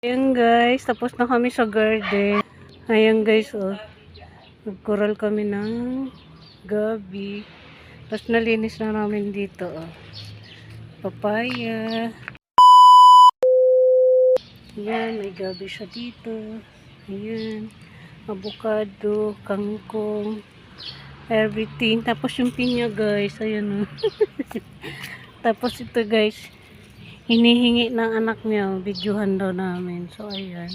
Ayan guys, tapos na kami sa garden. Ayan guys, oh. Nagkural kami ng gabi. Tapos nalinis na namin dito, oh. Papaya. Ayan, may gabi siya dito. Ayan. Avocado, kangkong, everything. Tapos yung pinya guys, ayan, oh. Tapos ito guys, hinihingi ng anak niya, videohan daw namin. So ayan,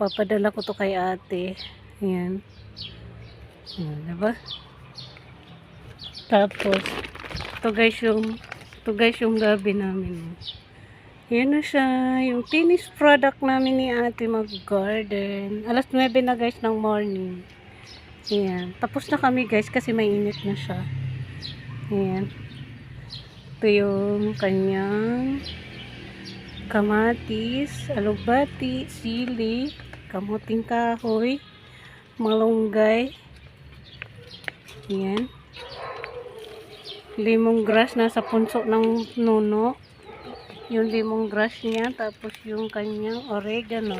papadala ko to kay ate. Ayan, diba? Tapos ito guys yung gabi namin. Ayan na siya, yung finished product namin ni ate mag-garden. Alas 9 na guys ng morning. Ayan, tapos na kami guys kasi mainit na siya. Ayan, ito yung kanyang kamatis, alubati, sili, kamuting kahoy, malunggay. Ayan. Lemongrass nasa punso ng nuno. Yung lemongrass niya, tapos yung kanyang oregano.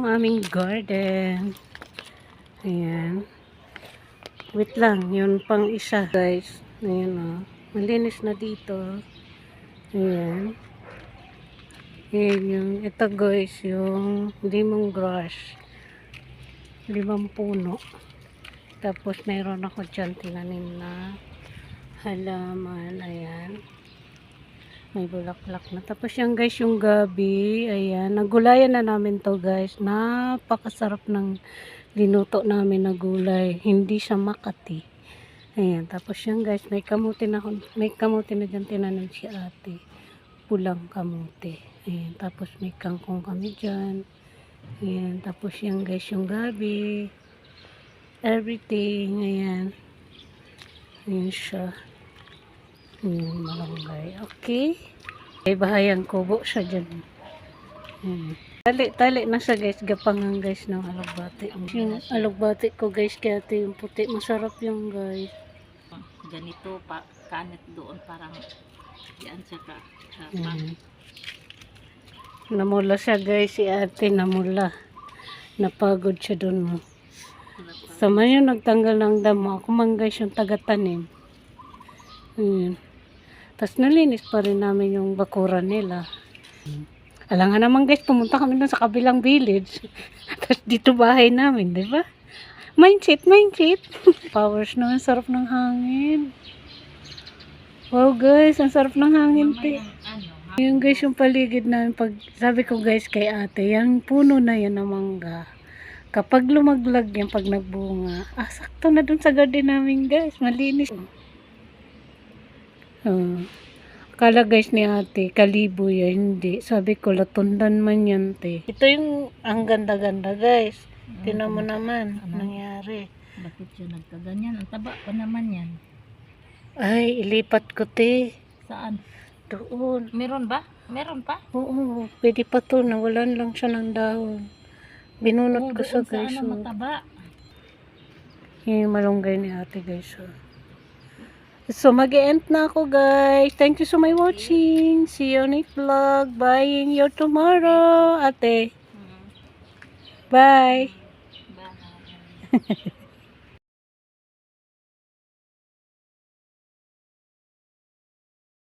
Ang aming garden. Ayan. Wait lang, yun pang isa guys. Ayan o. Malinis na dito. Ayan. Ayan yung, ito guys, yung lemongrass. 5 puno. Tapos mayroon ako dyan tinanim na halaman. Ayan. May bulaklak na. Tapos yan guys, yung gabi. Ayan. Nagulayan na namin to guys. Napakasarap ng linuto namin na gulay. Hindi siya makati. Ayan. Tapos yan guys, may kamuti na dyan tinanim si ate. Pulang kamuti. Ayan. Tapos may kangkong kami dyan. Ayan. Tapos yan guys, yung gabi. Everything. Ayan. Ayan siya. Malunggay. Okay. Ay, bahayang kubo siya dyan. Tali na siya guys. Gapangan guys ng alugbati. Yung alugbati ko guys, kaya ito yung puti. Masarap yung guys. Ganito pa, kanit doon parang yan siya ka. Namula siya guys, si ate namula. Napagod siya doon. Sama yun nagtanggal ng damo. Ako man guys yung taga-tanim. Tapos nalinis pa rin namin yung bakuran nila. Alangan naman guys, pumunta kami dun sa kabilang village. Tapos dito bahay namin, di ba? Mindset. Powers naman, sarap ng hangin. Wow guys, ang sarap ng hangin. Yung guys, yung paligid namin, pag sabi ko guys kay ate, yung puno na yan na mangga. Kapag lumaglag yan, pag nagbunga, sakto na dun sa garden namin guys, malinis. Akala guys ni ate, kalibo yan, hindi. Sabi ko, latundan man yan, te. Ito yung, ang ganda-ganda guys. Tingnan mo naman, nangyari. Bakit siya nagkaganyan? Ang taba pa naman yan. Ay, ilipat ko, te. Saan? Doon. Meron ba? Meron pa? Oo, pwede pa to. Nawalan lang siya ng dahon. Binunot ko sa guys. Sa mataba. Yung malunggay ni ate guys. So, mag-e-end na ako guys. Thank you so much watching. See you next vlog. Bye you tomorrow, ate. Bye. Bye.